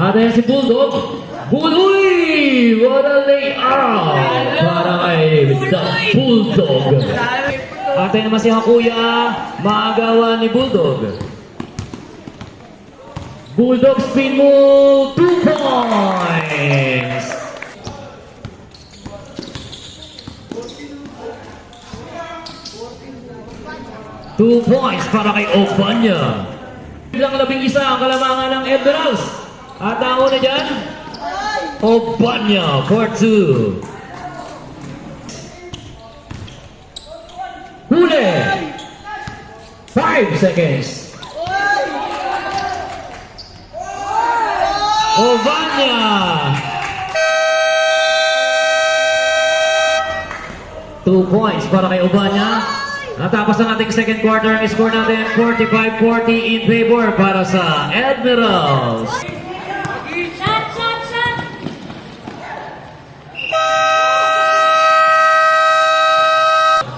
At ayan si Bulldog. Uy! What a layout! Para kay The Bulldog. At ayan naman si Hakuya. Maagawa ni Bulldog. Bulldog spin move. 2 points! Two points para kay Obanya. Bilang 11 ang kalamangan ng Emeralds. At ang una dyan, Obanya for 2. Huli! 5 seconds. Obanya! Two points para kay Obanya. Natapos ang ating second quarter, ang score natin 45-40 in favor para sa Admirals. Shot, shot, shot!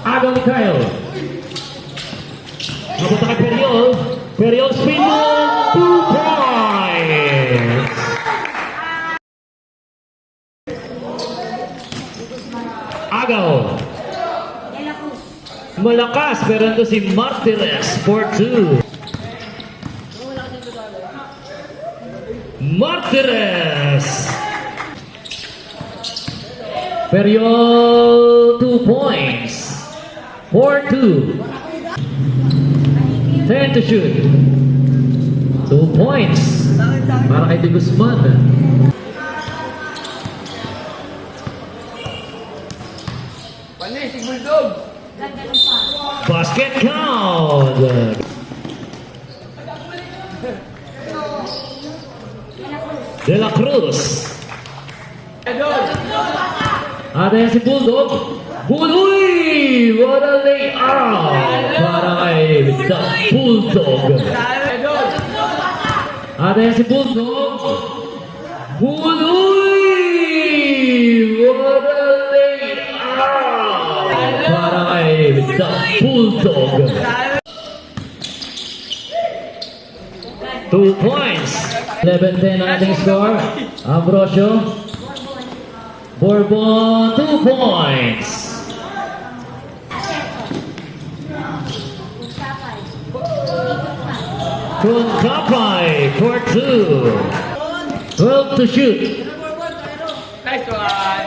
Agaw ni Kyle. Napunta kay Periol. Periol spin move, 2 points. Agaw. Malakas, pero ito si Martires for 2. Martires! Periol, 2 points. 4-2. 10 to shoot. 2 points. Para kay De Guzman. Si Bulldog. Basket count. De La Cruz. At ayan si Bulldog. Uy! What a layout! Para kay The Bulldog. At ayan si Bulldog. Uy! What a layout! Para kay The Bulldog. 2 points. 11-10 ang ating score. Ambrosio. Bourbon, 2 points. Kunkapay for 2. 12 to shoot. Nice one.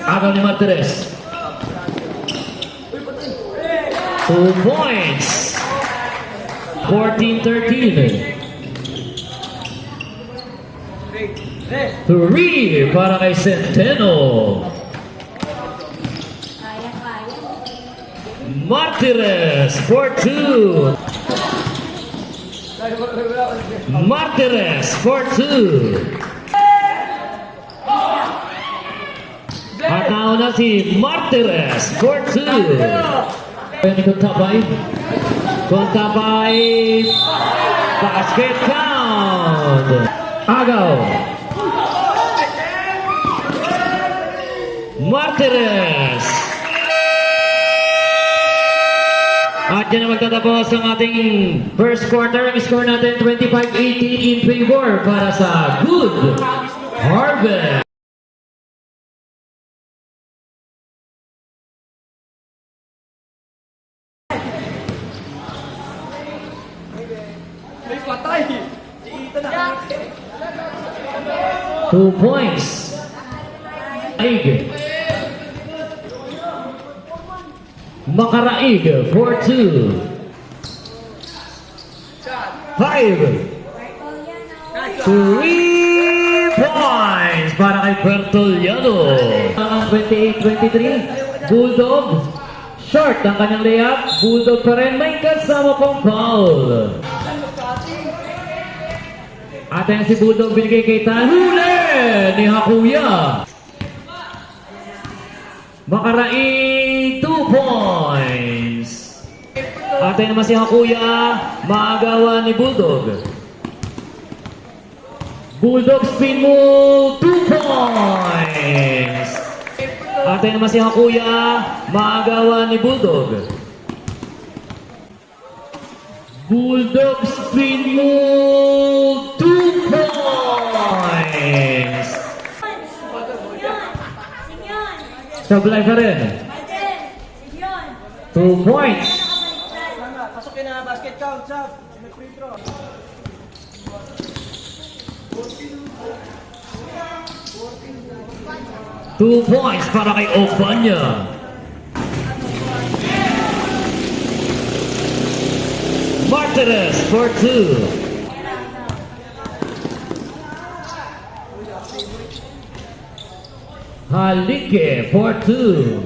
Agaw ni Martires. 2 points. 14-13. 3 para kay Centeno. Martires for 2. Martires for 2. At nauna si Martires for 2. Pwede Kuntapay. Kuntapay. Basket count. Agaw. Martires. At yan na magtatapos ang ating first quarter. Ang score natin 25-18 in favor para sa Good Harvest. Ay, patay. Si Ethan na. 2 points. Aig. Makaraig for 2. 5. 3 points para kay Bertoliano. Ang 28-23. Bulldog. Short ang kanyang layup. Bulldog pa rin. May kasama pong foul. At yan si Bulldog binigay kay Tan. Huli ni Hakuya. Makaraig 2 points. At yan naman si Hakuya. Maagawa ni Bulldog. Bulldog spin move 2 points. At yan naman si Hakuya. Maagawa ni Bulldog. Bulldog spin move 2 points. Sablay pa rin. Michael, sige yun. 2 points. Pasukin na basket count, Sab. May free throw. 2 points para kay Obanya. Martinez for 2. Halike for 2.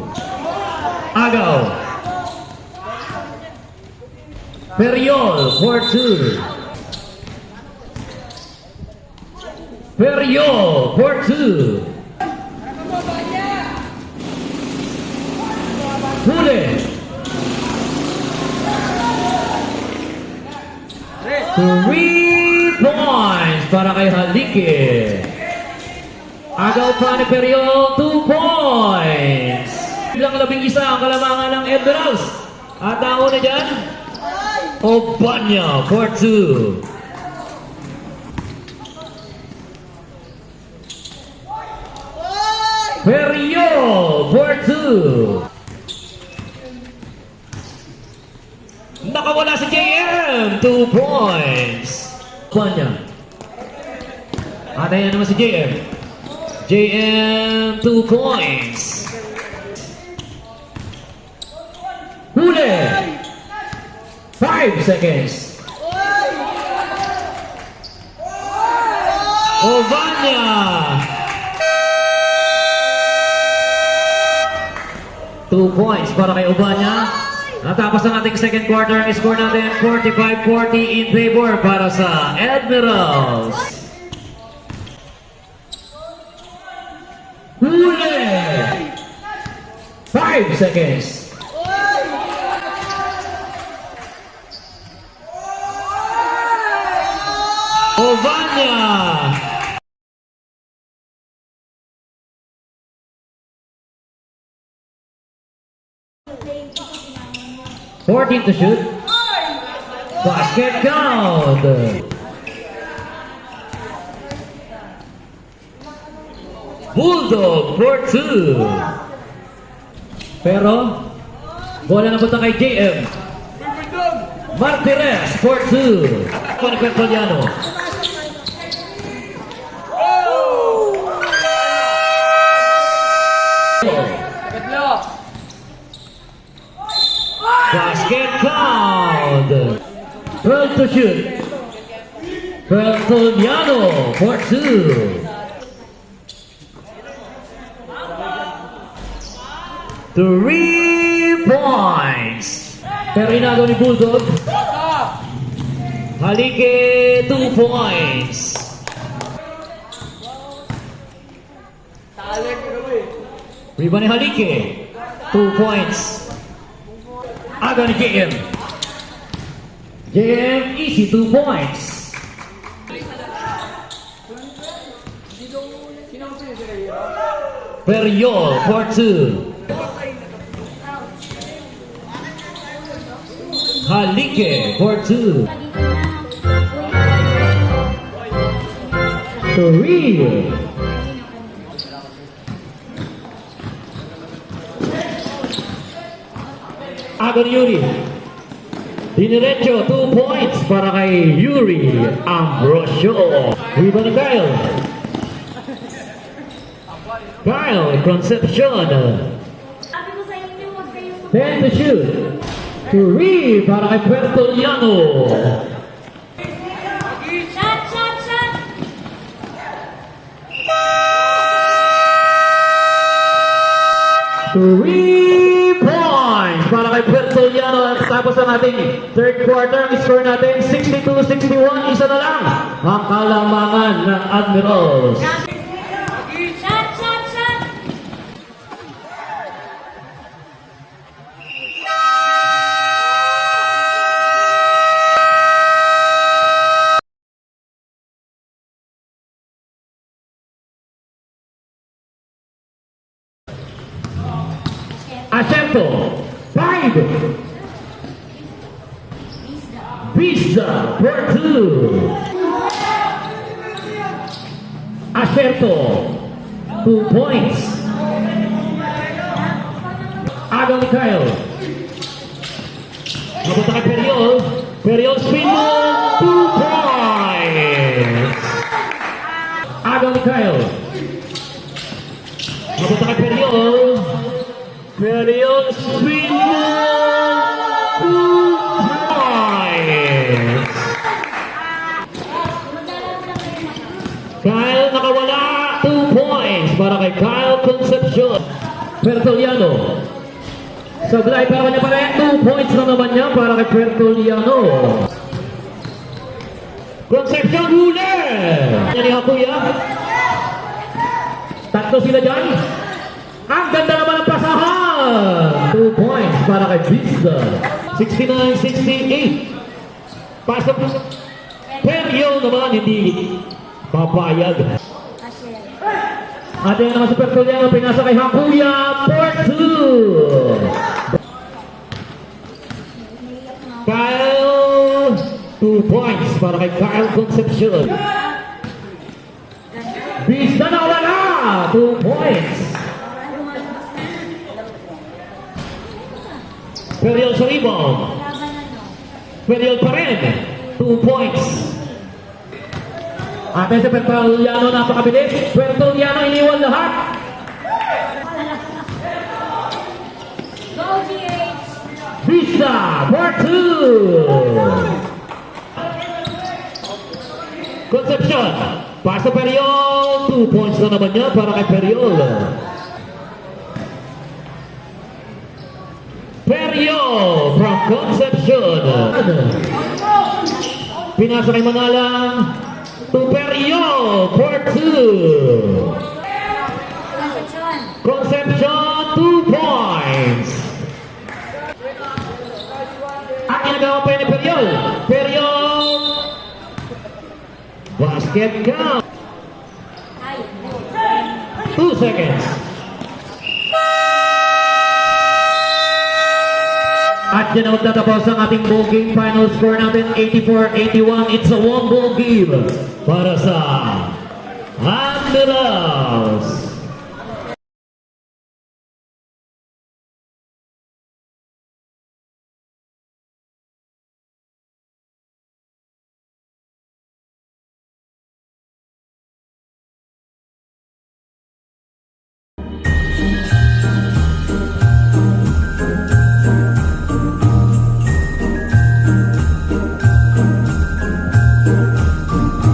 Agaw. Periol for 2. Periol for 2. Huli. 3 points para kay Halike. Agaw pa ni Periol, 2 points. Bilang 11 ang kalamangan ng Emeralds. At ang una dyan, Obanya for 2. Periol for 2. Nakawala si JM, 2 points. Obanya. At ayan naman si JM. JM, 2 points. Huli. 5 seconds. Obanya. Two points para kay Obanya. Natapos ang ating second quarter. Ang score natin 45-40 in favor para sa Admirals. Huli. 5 seconds. Obanya. Fourteen to shoot. Basket count. Bulldog for 2. Pero bola na punta kay JM. Martinez for 2. Para kay Bertoliano. Basket count. 12 to shoot. Bertoliano for 2. 3 points. Perinado ni Bulldog. Halike 2 points. Rebound ni Halike 2 points. Aga ni JM. JM easy 2 points. Periol for 2. Halike for 2. 3. Agon Yuri. Diniretso 2 points para kay Yuri Ambrosio. Rebound ni Kyle. Kyle Concepcion. Sabi ko sa inyo, huwag kayong 10 to shoot. 3 para kay Bertoliano. Shot, shot, shot! 3 points para kay Bertoliano. At tapos ang ating third quarter, ang score natin 62-61. Isa na lang ang kalamangan ng Admirals. Shot, shot, shot! Acerto 5. Vista for 2. Acerto 2 points. Agaw ni Kyle. Napunta kay Periol. Periol spin move. 2 points. Agaw ni Kyle. Napunta kay Periol. Periol spin move. 2 points. Maglalaro lang kayo. Kyle nakawala. 2 points para kay Kyle Concepcion. Pertoliano. Sablay para kanya pa rin. 2 points na naman niya para kay Pertoliano. Concepcion ruler. Yan ni Hakuya. Tatlo sila dyan. Ang ganda naman ang pasahan. 2 points para kay Vista. 69-68. Pasok. Peryo naman hindi papayag. Asher. At yan naman si Pertoliano, pinasa kay Hakuya for 2. Kyle, 2 points para kay Kyle Concepcion. Vista na wala, 2 points. Periol sa rebound. Laban ano? Periol pa rin, 2 points. At si Pertoliano napakabilis. Pertoliano iniwan lahat. Go, GH! Vista for 2. Concepcion. Pasa Periol. 2 points na naman niya para kay Periol. Periol from Concepcion. Pinasa kay Manalang. To Periol for 2. Concepcion. Concepcion, 2 points. Ang ginagawa pa ni Periol. Periol. Basket count. Ay. 2 seconds. At yan ang magtatapos ang ating ball game. Final score natin 84-81. It's a 1-ball game para sa Admirals.